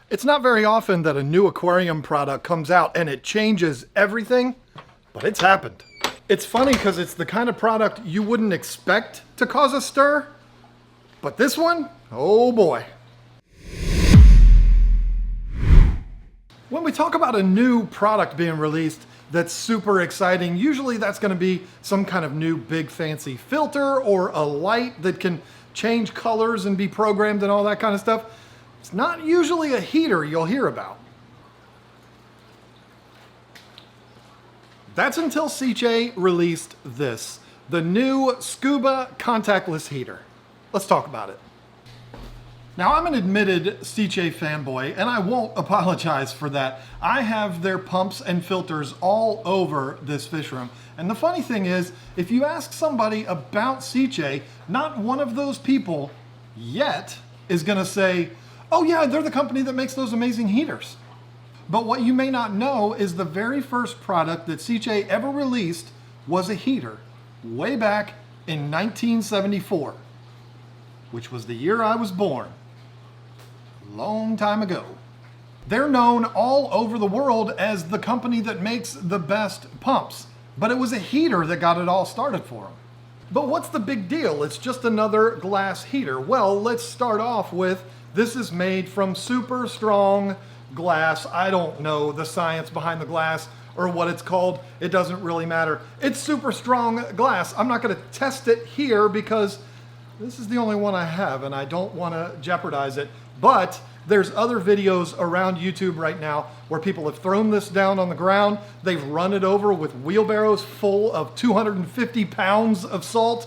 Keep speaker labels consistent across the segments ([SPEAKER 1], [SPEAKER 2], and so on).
[SPEAKER 1] It's not very often that a new aquarium product comes out and it changes everything, but it's happened. It's funny because it's the kind of product you wouldn't expect to cause a stir, but this one, oh boy. When we talk about a new product being released that's super exciting, usually that's going to be some kind of new big fancy filter or a light that can change colors and be programmed and all that kind of stuff. It's not usually a heater you'll hear about. That's until Sicce released this, the new Scuba contactless heater. Let's talk about it. Now, I'm an admitted Sicce fanboy, and I won't apologize for that. I have their pumps and filters all over this fish room. And the funny thing is, if you ask somebody about Sicce, not one of those people yet is gonna say, oh yeah, they're the company that makes those amazing heaters. But what you may not know is the very first product that Sicce ever released was a heater, way back in 1974, which was the year I was born. Long time ago. They're known all over the world as the company that makes the best pumps, but it was a heater that got it all started for them. But what's the big deal? It's just another glass heater. Well, let's start off with, this is made from super strong glass. I don't know the science behind the glass or what it's called. It doesn't really matter. It's super strong glass. I'm not going to test it here because this is the only one I have and I don't want to jeopardize it. But there's other videos around YouTube right now where people have thrown this down on the ground. They've run it over with wheelbarrows full of 250 pounds of salt.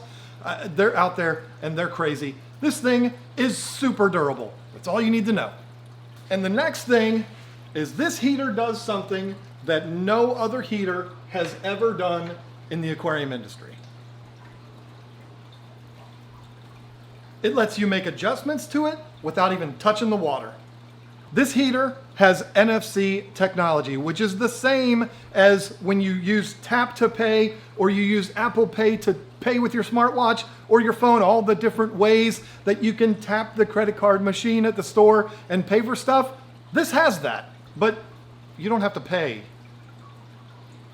[SPEAKER 1] They're out there and they're crazy. This thing is super durable. That's all you need to know. And the next thing is this heater does something that no other heater has ever done in the aquarium industry. It lets you make adjustments to it without even touching the water. This heater has NFC technology, which is the same as when you use tap to pay or you use Apple Pay to pay with your smartwatch or your phone, all the different ways that you can tap the credit card machine at the store and pay for stuff. This has that, but you don't have to pay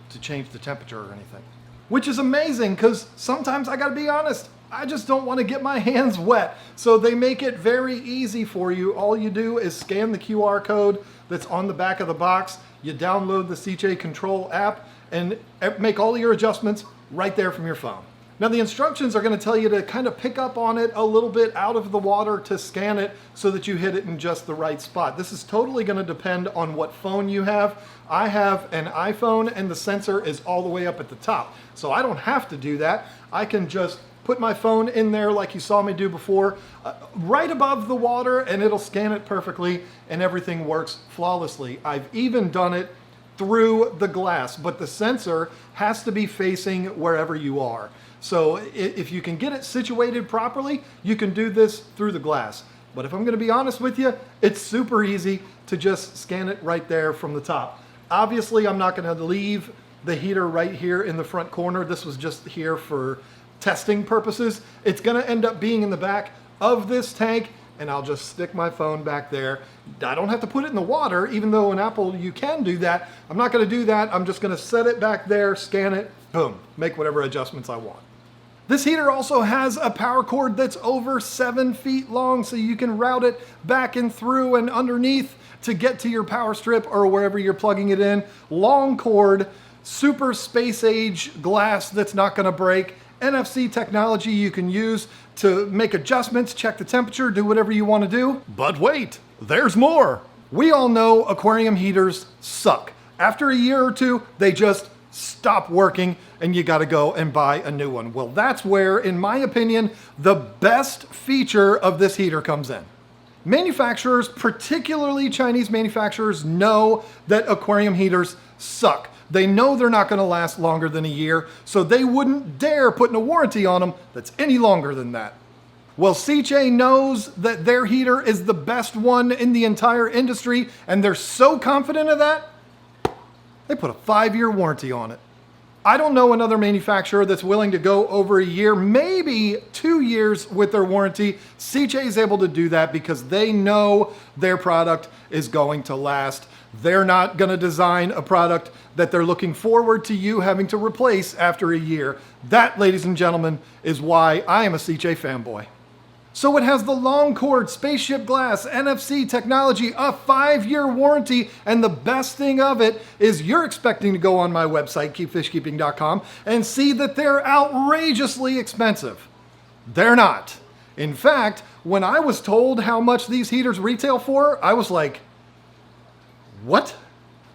[SPEAKER 1] to change the temperature or anything, which is amazing because sometimes I gotta be honest, I just don't want to get my hands wet. So they make it very easy for you. All you do is scan the QR code that's on the back of the box. You download the Sicce Control app and make all of your adjustments right there from your phone. Now the instructions are going to tell you to kind of pick up on it a little bit out of the water to scan it so that you hit it in just the right spot. This is totally going to depend on what phone you have. I have an iPhone and the sensor is all the way up at the top. So I don't have to do that. I can just put my phone in there like you saw me do before, right above the water, and it'll scan it perfectly and everything works flawlessly. I've even done it through the glass, but the sensor has to be facing wherever you are. So if you can get it situated properly, you can do this through the glass. But if I'm going to be honest with you, it's super easy to just scan it right there from the top. Obviously, I'm not going to leave the heater right here in the front corner. This was just here for testing purposes. It's going to end up being in the back of this tank, and I'll just stick my phone back there. I don't have to put it in the water, even though in Apple you can do that. I'm not going to do that. I'm just going to set it back there, scan it, boom, make whatever adjustments I want. This heater also has a power cord that's over 7 feet long, so you can route it back and through and underneath to get to your power strip or wherever you're plugging it in. Long cord, super space age glass that's not going to break. NFC technology you can use to make adjustments, check the temperature, do whatever you want to do. But wait, there's more. We all know aquarium heaters suck. After a year or two, they just stop working and you got to go and buy a new one. Well, that's where, in my opinion, the best feature of this heater comes in. Manufacturers, particularly Chinese manufacturers, know that aquarium heaters suck. They know they're not going to last longer than a year, so they wouldn't dare put in a warranty on them that's any longer than that. Well, Sicce knows that their heater is the best one in the entire industry, and they're so confident of that, they put a 5-year warranty on it. I don't know another manufacturer that's willing to go over a year, maybe 2 years with their warranty. Sicce is able to do that because they know their product is going to last. They're not going to design a product that they're looking forward to you having to replace after a year. That, ladies and gentlemen, is why I am a Sicce fanboy. So it has the long cord, spaceship glass, NFC technology, a 5-year warranty, and the best thing of it is you're expecting to go on my website, keepfishkeeping.com, and see that they're outrageously expensive. They're not. In fact, when I was told how much these heaters retail for, I was like, what?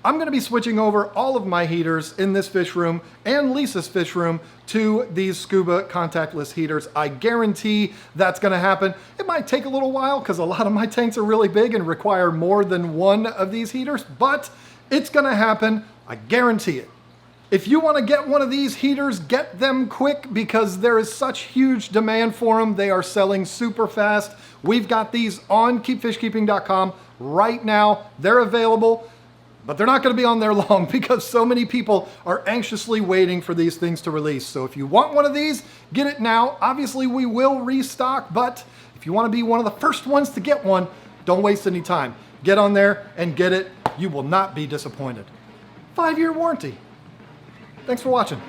[SPEAKER 1] I'm going to be switching over all of my heaters in this fish room and Lisa's fish room to these Scuba contactless heaters. I guarantee that's going to happen. It might take a little while because a lot of my tanks are really big and require more than one of these heaters, but it's going to happen. I guarantee it. If you want to get one of these heaters, get them quick because there is such huge demand for them. They are selling super fast. We've got these on keepfishkeeping.com right now. They're available. But they're not going to be on there long because so many people are anxiously waiting for these things to release. So if you want one of these, get it now. Obviously, we will restock, but if you want to be one of the first ones to get one, don't waste any time. Get on there and get it. You will not be disappointed. 5-year warranty. Thanks for watching.